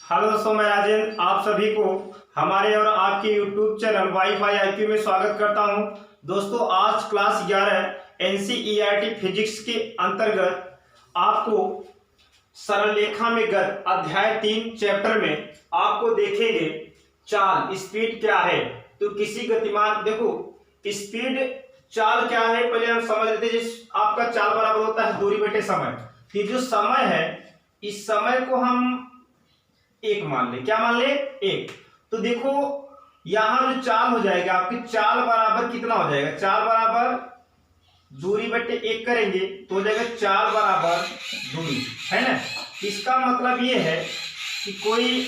Hello दोस्तों, मैं राजेंद्र आप सभी को हमारे और आपके यूट्यूब चैनल वाईफाई आईक्यू में स्वागत करता हूं। दोस्तों, आज क्लास 11 एनसीईआरटी फिजिक्स के अंतर्गत आपको सरलरेखा में गत अध्याय 3 चैप्टर में आपको देखेंगे चाल स्पीड क्या है। तो किसी गतिमान देखो स्पीड चाल क्या है पहले हम समझ लेते हैं। आपका चाल बराबर होता है दूरी बटे समय। कि जो समय है इस समय को हम एक मान ले। क्या मान ले? एक। तो देखो यहां जो चाल हो जाएगा आपकी चाल बराबर कितना हो जाएगा? चाल बराबर दूरी बटे एक करेंगे तो हो जाएगा चाल बराबर दूरी, है ना। इसका मतलब ये है कि कोई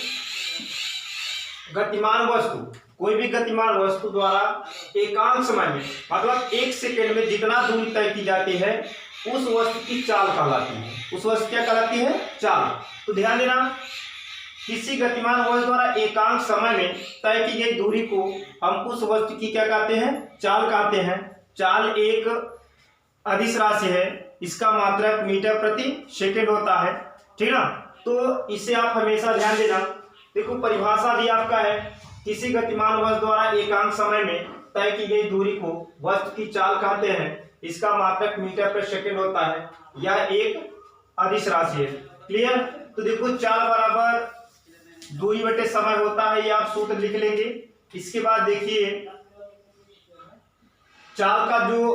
भी गतिमान वस्तु द्वारा एकांक समय में मतलब 1 सेकेंड में जितना दूरी तय की जाती है उस वस्तु की चाल कहलाती है। उस वस्तु क्या कहलाती है? चाल। तो ध्यान देना, किसी गतिमान वस्तु द्वारा एकांक समय में तय की गई दूरी को हम उस वस्तु की क्या कहते हैं? चाल कहते हैं। चाल एक अदिश राशि है, इसका मात्रक मीटर प्रति सेकंड होता है, ठीक ना। तो इसे आप हमेशा ध्यान देना। देखो परिभाषा भी आपका है, किसी गतिमान वस्तु द्वारा एकांक समय में तय की गई दूरी को वस्तु की चाल कहते हैं। इसका मात्रक मीटर प्रति सेकंड होता है। यह एक अदिश राशि है। क्लियर? तो देखो चाल बराबर दूरी बटे समय होता है, ये आप सूत्र लिख लेंगे। इसके बाद देखिए चाल का जो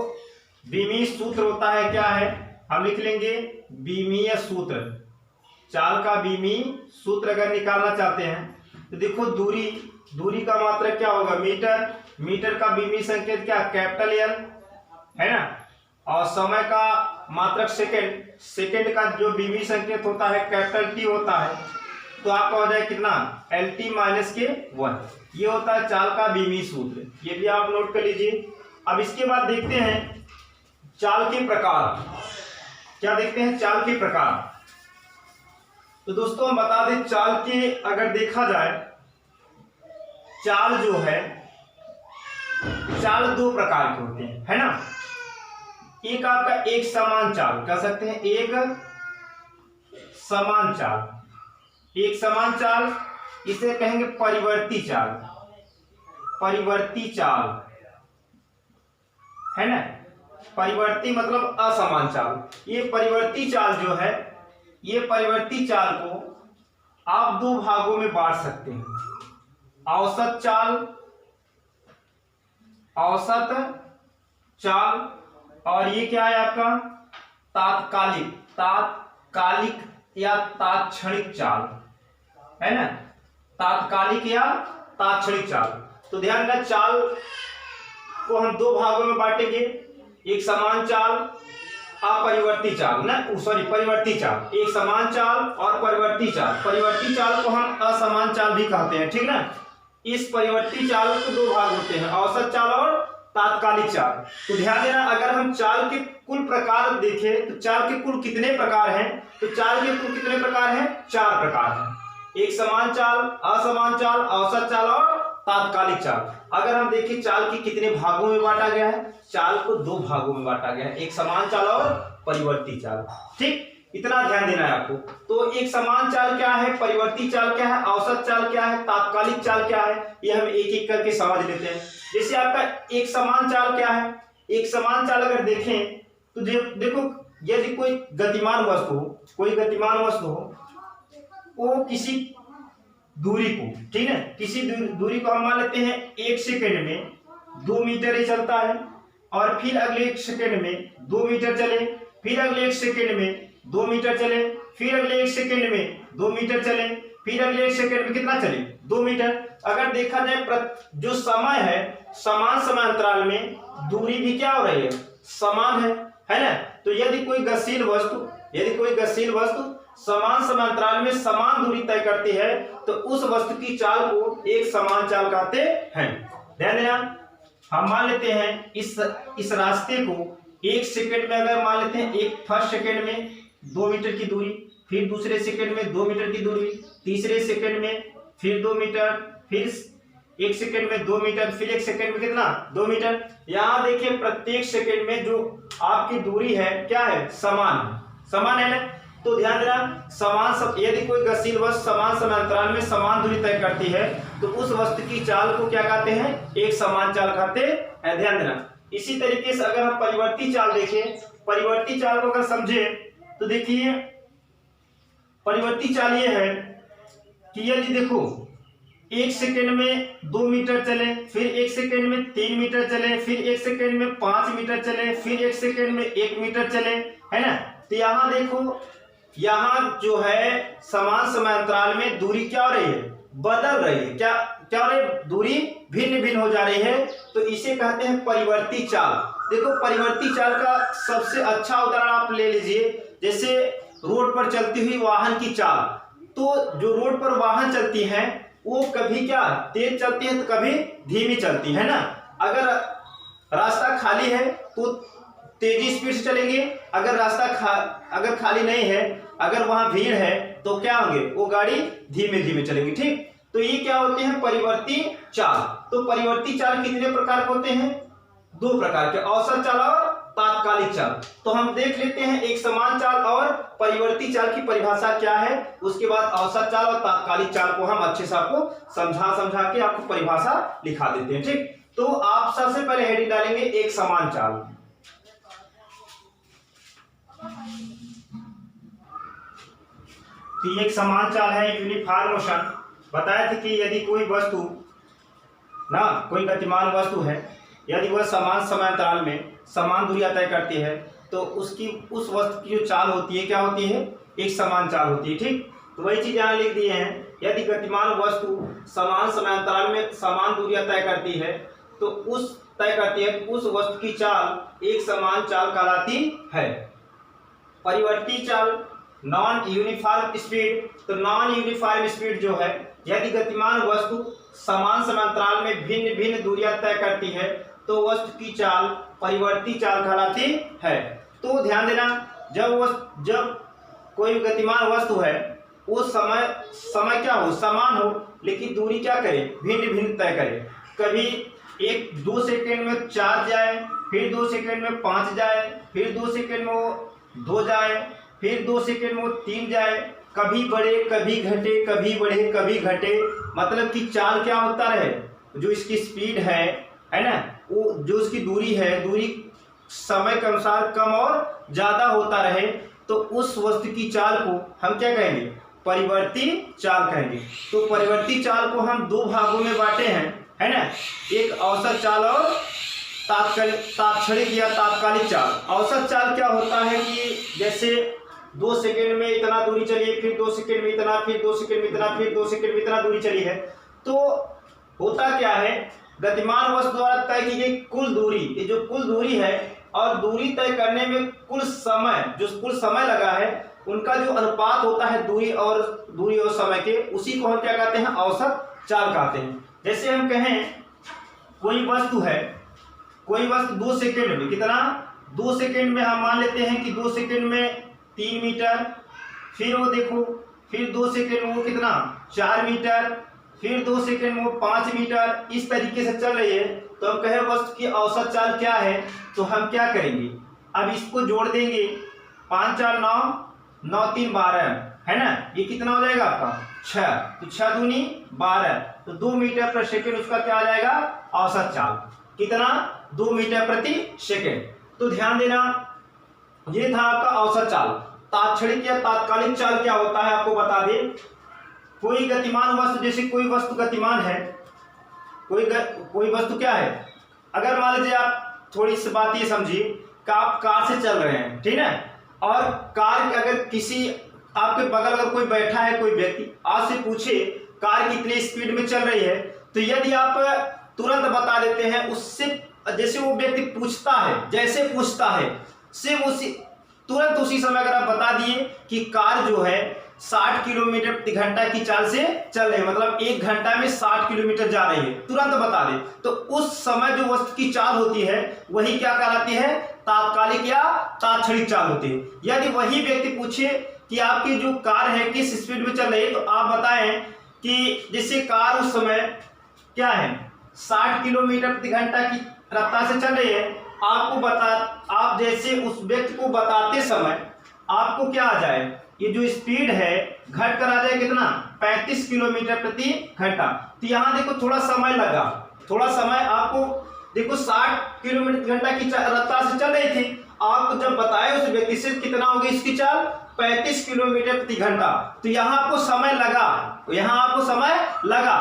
बीमीय सूत्र होता है क्या है? हम लिख लेंगे बीमीय सूत्र। चाल का बीमीय सूत्र अगर निकालना चाहते हैं तो देखो दूरी का मात्रक क्या होगा? मीटर का बीमीय संकेत क्या? कैपिटल एल, है ना। और समय का मात्रक सेकंड का जो बीमीय संकेत होता है कैपिटल टी होता है। तो आपका हो जाए कितना? LT-1। ये होता है चाल का बीमीय सूत्र। ये भी आप नोट कर लीजिए। अब इसके बाद देखते हैं चाल के प्रकार। क्या देखते हैं? चाल के प्रकार। तो दोस्तों हम बता दें चाल के अगर देखा जाए चाल जो है चाल 2 प्रकार के होते हैं, है ना। एक आपका एक समान चाल कह सकते हैं, एक समान चाल। एक समान चाल इसे कहेंगे परिवर्ती चाल। परिवर्ती चाल, है ना। परिवर्ती मतलब असमान चाल। ये परिवर्ती चाल जो है, ये परिवर्ती चाल को आप 2 भागों में बांट सकते हैं। औसत चाल और ये क्या है आपका? तात्कालिक या तात्क्षणिक चाल, है ना। तात्कालिक या तात्क्षणिक चाल। तो ध्यान रखना चाल को हम 2 भागों में बांटेंगे, एक समान चाल अपरिवर्ती चाल ना, सॉरी परिवर्ती चाल। एक समान चाल और परिवर्ती चाल। परिवर्ती चाल को हम असमान चाल भी कहते हैं, ठीक ना। इस परिवर्ती चाल को 2 भाग होते हैं, औसत चाल और तात्कालिक चाल। तो ध्यान देना, अगर हम चाल के कुल प्रकार देखें तो चाल के कुल कितने प्रकार हैं? तो चाल के कुल कितने प्रकार हैं? 4 प्रकार हैं। एक समान चाल, असमान चाल, औसत चाल और तात्कालिक चाल। अगर हम देखें चाल के कितने भागों में बांटा गया है? चाल को 2 भागों में बांटा गया है, एक समान चाल और परिवर्ती चाल। ठीक, इतना ध्यान देना है आपको। तो एक समान चाल क्या है, परिवर्ती चाल क्या है, औसत चाल क्या है, तात्कालिक चाल क्या है, ये हम एक एक करके समझ लेते हैं। जैसे आपका एक समान चाल क्या है? एक समान चाल अगर देखें तो देखो यदि कोई गतिमान वस्तु हो वो किसी दूरी को, ठीक है, किसी दूरी को हम मान लेते हैं 1 सेकेंड में 2 मीटर ही चलता है, और फिर अगले 1 सेकेंड में 2 मीटर चले, फिर अगले 1 सेकेंड में 2 मीटर चले, फिर अगले 1 सेकेंड में 2 मीटर चले, फिर अगले 1 सेकेंड में कितना चले? 2 मीटर। अगर देखा जाए जो समय है समान समय अंतराल में दूरी भी क्या हो रही है? समान है ना। तो यदि कोई गतिशील वस्तु समान समय अंतराल में समान दूरी तय करती है तो उस वस्तु की चाल को एक समान चाल कहते हैं। ध्यान देना, हम मान लेते हैं इस रास्ते को 1 सेकेंड में अगर मान लेते हैं, एक फर्स्ट सेकेंड में 2 मीटर की दूरी, फिर दूसरे सेकेंड में 2 मीटर की दूरी, तीसरे सेकेंड में फिर 2 मीटर, फिर 1 सेकेंड में 2 मीटर, फिर 1 सेकेंड में कितना? 2 मीटर। यहाँ देखिए प्रत्येक सेकेंड में जो आपकी दूरी है क्या है? समान है ना। तो ध्यान देना, यदि कोई गतिशील वस्तु समान समांतराल में समान दूरी तय करती है तो उस वस्तु की चाल को क्या कहते हैं, एक समान चाल कहते हैं। ध्यान देना। इसी तरीके से अगर हम परिवर्ती चाल देखें, परिवर्ती चाल को अगर समझे तो देखिए परिवर्ती चाल ये है कि यदि देखो 1 सेकेंड में 2 मीटर चले, फिर 1 सेकेंड में 3 मीटर चले, फिर 1 सेकेंड में 5 मीटर चले, फिर 1 सेकेंड में 1 मीटर चले, है ना। तो यहाँ देखो, यहाँ जो है समान समांतराल में दूरी क्या हो रही है, बदल रही है। क्या क्या हो रही है, दूरी भिन्न भिन्न हो जा रही है। तो इसे कहते हैं परिवर्ती चाल। देखो परिवर्ती चाल का सबसे अच्छा उदाहरण आप ले लीजिए, जैसे रोड पर चलती हुई वाहन की चाल। तो जो रोड पर वाहन चलती हैं वो कभी क्या तेज चलती है तो कभी धीमी चलती है ना। अगर रास्ता खाली है तो तेजी स्पीड से चलेंगे, अगर रास्ता अगर खाली नहीं है, अगर वहां भीड़ है तो क्या होंगे, वो गाड़ी धीमे धीमे चलेंगी। ठीक, तो ये क्या होते हैं, परिवर्ती चाल। तो परिवर्ती चाल कितने प्रकार के होते हैं, 2 प्रकार के, औसत चाल और तात्कालिक चाल। तो हम देख लेते हैं एक समान चाल और परिवर्ती चाल की परिभाषा क्या है, उसके बाद औसत चाल और तात्कालिक चाल को हम अच्छे से आपको समझा के आपको परिभाषा लिखा देते हैं। ठीक, तो आप सबसे पहले हेडिंग डालेंगे एक समान चाल। तो एक समान चाल है यूनिफॉर्म मोशन। बताया था कि यदि कोई वस्तु ना, कोई गतिमान वस्तु है, यदि वह समान समांतराल में समान दूरी तय करती है तो उसकी उस वस्तु की जो चाल होती है क्या होती है, एक समान चाल होती है। ठीक, तो वही चीज यहाँ लिख दिए हैं, यदि गतिमान वस्तु समान समांतराल में समान दूरी तय करती है तो उस वस्तु की चाल एक समान चाल कहलाती है। परिवर्ती चाल नॉन यूनिफॉर्म स्पीड। तो नॉन यूनिफॉर्म स्पीड जो है, यदि गतिमान वस्तु समान समांतराल में भिन्न भिन्न दूरियां तय करती है तो वस्तु की चाल परिवर्ती चाल कहलाती है। तो ध्यान देना, जब कोई गतिमान वस्तु है वो समय क्या हो, समान हो, लेकिन दूरी क्या करे, भिन्न भिन्न तय करे। कभी 2 सेकेंड में 4 जाए, फिर 2 सेकेंड में 5 जाए, फिर 2 सेकेंड में वो 2 जाए, फिर 2 सेकेंड में वो 3 जाए, कभी बढ़े कभी घटे, कभी बढ़े कभी घटे। मतलब कि चाल क्या होता रहे, जो इसकी स्पीड है ना, वो जो उसकी दूरी है, दूरी समय के अनुसार कम और ज्यादा होता रहे, तो उस वस्तु की चाल को हम क्या कहेंगे, परिवर्ती चाल कहेंगे। तो परिवर्ती चाल को हम 2 भागों में बांटे हैं, है ना, एक औसत चाल और तात्क्षणिक या तात्कालिक चाल। औसत चाल क्या होता है कि जैसे 2 सेकेंड में इतना दूरी चली है, फिर 2 सेकेंड में इतना, फिर 2 सेकेंड में इतना, फिर 2 सेकेंड में इतना दूरी चली है। तो होता क्या है, गतिमान वस्तु द्वारा तय की गई कुल दूरी, ये जो कुल दूरी है और दूरी तय करने में कुल समय लगा है, उनका जो अनुपात होता है दूरी और समय के, उसी को हम क्या कहते हैं, औसत चाल कहते हैं। जैसे हम कहें कोई वस्तु 2 सेकेंड में कितना, 2 सेकेंड में हम मान लेते हैं कि 2 सेकेंड में 3 मीटर, फिर वो देखो, फिर 2 सेकेंड में वो कितना, 4 मीटर, फिर 2 सेकेंड में वो 5 मीटर, इस तरीके से चल रही है। तो हम कहें वस्तु की औसत चाल क्या है, तो हम क्या करेंगे, अब इसको जोड़ देंगे, 5 4 9, 9 3 12, है ना, ये कितना हो जाएगा आपका 6, तो 6 दूनी 12, तो 2 मीटर प्रति सेकेंड उसका क्या आ जाएगा, औसत चाल। कितना, 2 मीटर प्रति सेकेंड। तो ध्यान देना, ये था आपका औसत चाल। तात्क्षणिक या तात्कालिक चाल क्या होता है आपको बता दे। कोई गतिमान वस्तु, जैसे कोई वस्तु गतिमान है, कोई वस्तु क्या है, अगर मान लीजिए आप थोड़ी सी बात ये समझिए कि आप कार से चल रहे हैं, ठीक है, और कार अगर किसी आपके बगल अगर कोई बैठा है, कोई व्यक्ति आपसे पूछे कार कितनी स्पीड में चल रही है, तो यदि आप तुरंत बता देते हैं, उससे जैसे वो व्यक्ति पूछता है, जैसे पूछता है सेम तुरंत उसी समय अगर आप बता दिए कि कार जो है 60 किलोमीटर प्रति घंटा की चाल से चल रही है, मतलब 1 घंटा में 60 किलोमीटर जा रही है, तुरंत बता दे, तो उस समय जो वस्तु की चाल होती है वही क्या कहलाती है, तात्कालिक या तात्क्षणिक चाल होती है। यदि वही व्यक्ति पूछे कि आपकी जो कार है किस स्पीड में चल रही है, तो आप बताएं कि जैसे कार उस समय क्या है 60 किलोमीटर प्रति घंटा की रफ्तार से चल रही है, आप जैसे उस व्यक्ति को बताते समय आपको क्या आ जाए, ये जो स्पीड है घट कर आ जाए कितना 35 किलोमीटर प्रति घंटा। तो यहाँ देखो थोड़ा समय लगा, थोड़ा समय आपको देखो 60 किलोमीटर घंटा की रफ्तार से चल रही थी, आपको जब बताया उस व्यक्ति से कितना होगी इसकी चाल 35 किलोमीटर प्रति घंटा, तो यहाँ आपको समय लगा, यहाँ आपको समय लगा।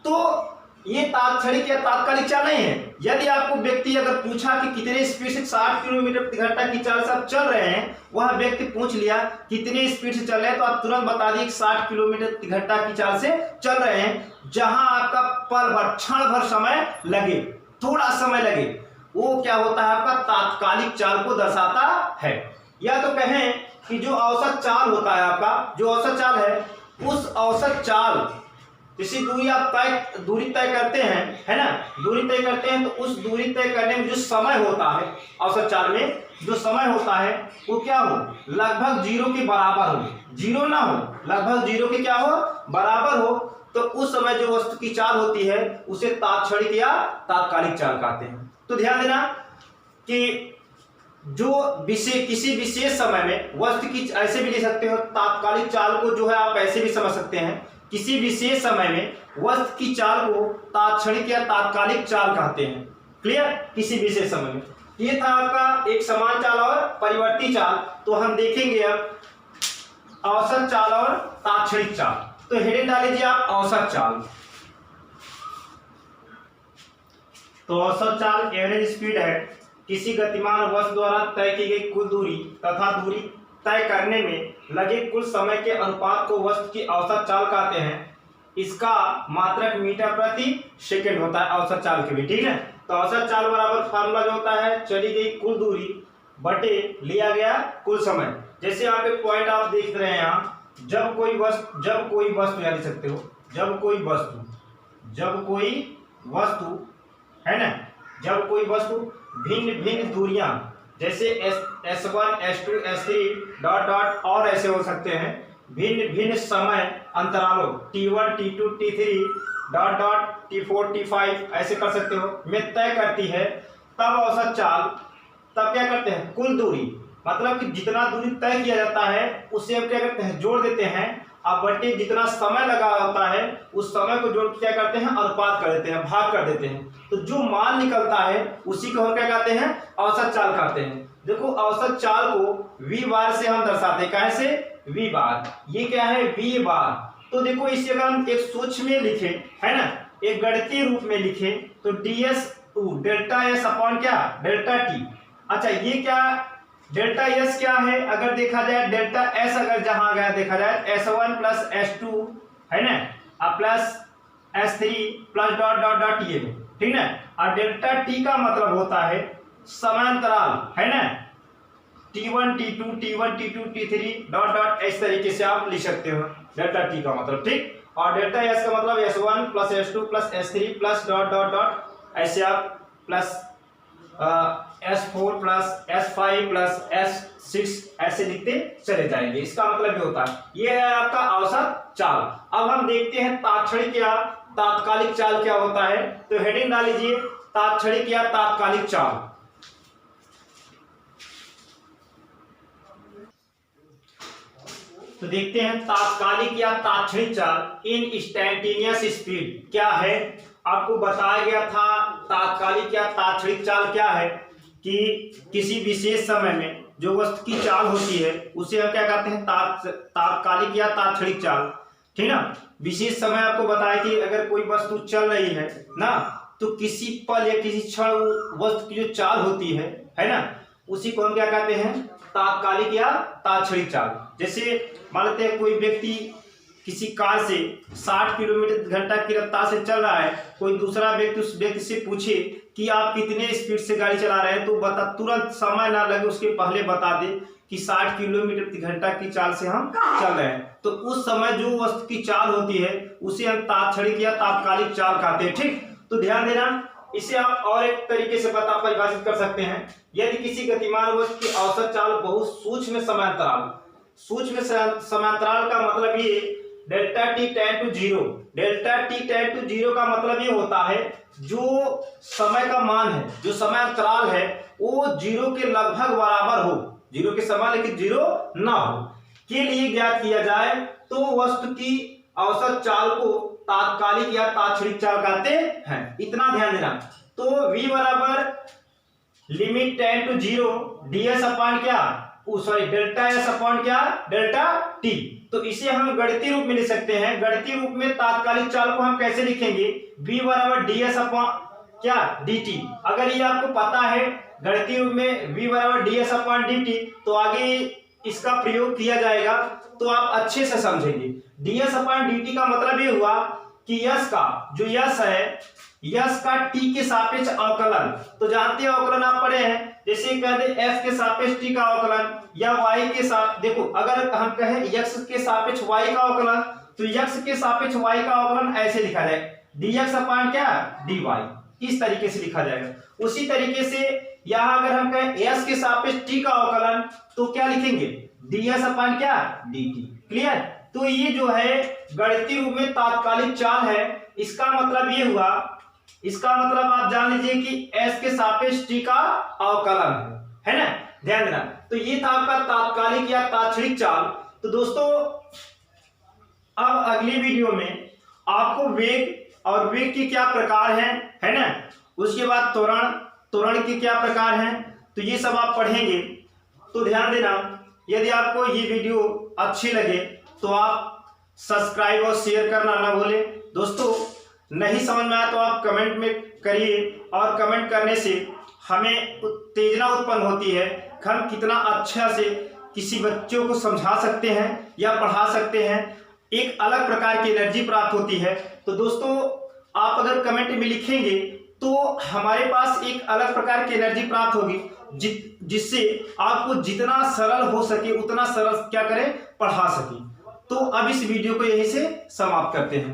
तो ये तात्क्षणिक या तात्कालिक चाल नहीं है। यदि आपको व्यक्ति अगर पूछा कि कितने स्पीड से 60 किलोमीटर प्रति घंटा की चाल से आप चल रहे हैं, वह व्यक्ति पूछ लिया कितने स्पीड से चल रहे हैं, तो आप तुरंत बता दिए 60 किलोमीटर प्रति घंटा की चाल से चल रहे हैं। जहां आपका पल भर क्षण भर समय लगे, थोड़ा समय लगे, वो क्या होता है आपका तात्कालिक चाल को दर्शाता है। या तो कहें कि जो औसत चाल होता है आपका, जो औसत चाल है, उस औसत चाल जैसी दूरी आप दूरी तय करते हैं, है ना, दूरी तय करते हैं, तो उस दूरी तय करने में जो समय होता है औसत चाल में जो समय होता है वो क्या हो, लगभग 0 के बराबर हो, 0 ना हो, लगभग 0 के क्या हो, बराबर हो। तो उस समय जो वस्तु की चाल होती है उसे तात्क्षणिक या तात्कालिक चाल कहते हैं। तो ध्यान देना कि जो किसी विशेष समय में वस्तु की, ऐसे भी ले सकते हो तात्कालिक चाल को, जो है आप ऐसे भी समझ सकते हैं, किसी विशेष समय में वस्तु की चाल को तात्क्षणिक या तात्कालिक चाल कहते हैं। क्लियर, किसी विशेष समय में। ये था आपका एक समान चाल और परिवर्ती चाल। तो हम देखेंगे अब औसत चाल और तात्क्षणिक चाल। तो हेडिंग डाल लीजिए आप औसत चाल। तो औसत चाल एवरेज स्पीड है, किसी गतिमान वस्तु द्वारा तय की गई कुल दूरी तथा दूरी तय करने में लगे कुल समय के अनुपात को वस्तु की औसत चाल कहते हैं। इसका मात्रक मीटर प्रति सेकंड होता है औसत चाल के भी, ठीक है। तो औसत चाल बराबर फार्मूला जो होता है, चली गई कुल दूरी बटे लिया गया कुल समय। जैसे आप एक पॉइंट आप देख रहे हैं यहाँ, जब कोई वस्तु याद सकते हो, जब कोई वस्तु है ना, जब कोई वस्तु भिन्न भिन्न दूरियां जैसे S1 S2 S3 dot dot और ऐसे हो सकते हैं, भिन्न भिन्न समय अंतरालों T1 T2 T3 dot dot T4 T5 ऐसे कर सकते हो में तय करती है, तब औसत चाल, तब क्या करते हैं, कुल दूरी, मतलब कि जितना दूरी तय किया जाता है उसे हम क्या करते हैं, जोड़ देते हैं, अब बटे जितना समय लगा होता है उस समय को जोड़ के क्या करते हैं, अनुपात कर देते हैं, भाग कर देते हैं। तो जो मान निकलता है उसी को हम क्या कहते हैं, औसत चाल कहते हैं। देखो औसत चाल को v बार से हम दर्शाते हैं, कैसे, v बार, ये क्या है, v बार। तो देखो इसे अगर हम एक सूक्ष्म में लिखे, है ना, एक गणितीय रूप में लिखे, तो ds डेल्टा s अपॉन क्या, डेल्टा t। अच्छा ये क्या, डेल्टा एस क्या है, अगर देखा जाए डेल्टा एस अगर जहां गया देखा जाए S1 प्लस S2 है ना, अब plus S3 plus dot dot dot ये, ठीक है। और डेल्टा टी का मतलब होता है समांतराल, है ना, T1 T2 T1 T2 T3 dot dot इस तरीके से आप लिख सकते हो डेल्टा टी का मतलब, ठीक। और डेल्टा एस का मतलब S1 plus S2 plus S3 plus dot dot dot ऐसे आप plus S4 plus S5 plus S6 ऐसे लिखते चले जाएंगे। इसका मतलब ये होता है, ये है आपका औसत चाल। अब हम देखते हैं तात्क्षणिक या तात्कालिक चाल क्या होता है। तो हेडिंग डाल लीजिए तात्क्षणिक या तात्कालिक चाल। तो देखते हैं तात्कालिक या तात्क्षणिक चाल। इन इंस्टैंटेनियस स्पीड क्या है, आपको बताया गया था तात्कालिक या तात्क्षणिक चाल क्या है कि किसी विशेष समय में जो वस्तु की चाल होती है उसे हम क्या कहते हैं, तात्कालिक या तात्क्षणिक चाल, ठीक ना। विशेष समय आपको बताया कि अगर कोई वस्तु चल रही है ना, तो किसी पल या किसी क्षण वस्तु की जो चाल होती है ना, उसी को हम क्या कहते हैं, तात्कालिक या तात्क्षणिक चाल। जैसे मान लेते हैं कोई व्यक्ति किसी कार से 60 किलोमीटर घंटा की रफ्तार से चल रहा है, कोई दूसरा व्यक्ति उस व्यक्ति से पूछे कि आप कितने स्पीड से गाड़ी चला रहे हैं, तो बता, तुरंत समय ना लगे उसके पहले बता दे कि 60 किलोमीटर प्रति घंटा की चाल से हम चल रहे हैं। तो उस समय जो वस्तु की चाल होती है उसे हम तात्क्षणिक या तात्कालिक चाल कहते हैं, ठीक। तो ध्यान देना, इसे आप और एक तरीके से परिभाषित कर सकते हैं। यदि किसी गतिमान वस्तु की औसत चाल बहुत सूक्ष्म समांतराल, सूक्ष्म समांतराल का मतलब ये delta T tend to zero, delta T tend to zero का मतलब ये होता है जो समय का मान है, जो समय अंतराल है वो जीरो के लगभग बराबर हो, जीरो के समान लेकिन जीरो ना हो। के लिए ज्ञात किया जाए तो वस्तु की औसत चाल को तात्कालिक या तात्क्षणिक चाल कहते हैं। इतना ध्यान देना। तो v बराबर limit tend to 0 ds upon क्या डेल्टा s अपॉन क्या डेल्टा t। तो इसे हम गणितीय रूप में लिख सकते हैं। गणितीय रूप में तात्कालिक चाल को हम कैसे लिखेंगे, v बराबर ds अपॉन क्या dt। अगर ये आपको पता है गणितीय रूप में v बराबर ds अपॉन dt, तो आगे इसका प्रयोग किया जाएगा तो आप अच्छे से समझेंगे। ds अपॉन dt का मतलब ये हुआ कि यश का जो यश है, यश का t के सापेक्ष अवकलन। तो जानते हैं अवकलन आप पढ़े हैं, जैसे कह दे f के सापेक्ष t का अवकलन या y के साथ, देखो अगर हम कहें x के सापेक्ष y का अवकलन तो x के सापेक्ष y का अवकलन ऐसे लिखा जाए dx अपॉन क्या dy, इस तरीके से लिखा जाएगा। उसी तरीके से यहां अगर हम कहें s के सापेक्ष t का अवकलन तो क्या लिखेंगे ds अपॉन क्या dt। क्लियर। तो ये जो है गणितीय रूप में तात्कालिक चाल है। इसका मतलब ये हुआ, इसका मतलब आप जान लीजिए कि s के सापेक्ष t का अवकलन है ना, ध्यान देना। तो ये था आपका तात्कालिक या तात्क्षणिक चाल। तो दोस्तों अब अगली वीडियो में आपको वेग और वेग के क्या प्रकार हैं, है ना, उसके बाद त्वरण, त्वरण के क्या प्रकार हैं, तो ये सब आप पढ़ेंगे। तो ध्यान देना, यदि आपको ये वीडियो अच्छी लगे तो आप सब्सक्राइब और शेयर करना ना भूलें। दोस्तों नहीं समझ में आया तो आप कमेंट में करिए, और कमेंट करने से हमें उत्तेजना उत्पन्न होती है, हम कितना अच्छा से किसी बच्चों को समझा सकते हैं या पढ़ा सकते हैं, एक अलग प्रकार की एनर्जी प्राप्त होती है। तो दोस्तों आप अगर कमेंट में लिखेंगे तो हमारे पास एक अलग प्रकार की एनर्जी प्राप्त होगी, जिससे आपको जितना सरल हो सके उतना सरल क्या करें पढ़ा सके। तो अब इस वीडियो को यहीं से समाप्त करते हैं।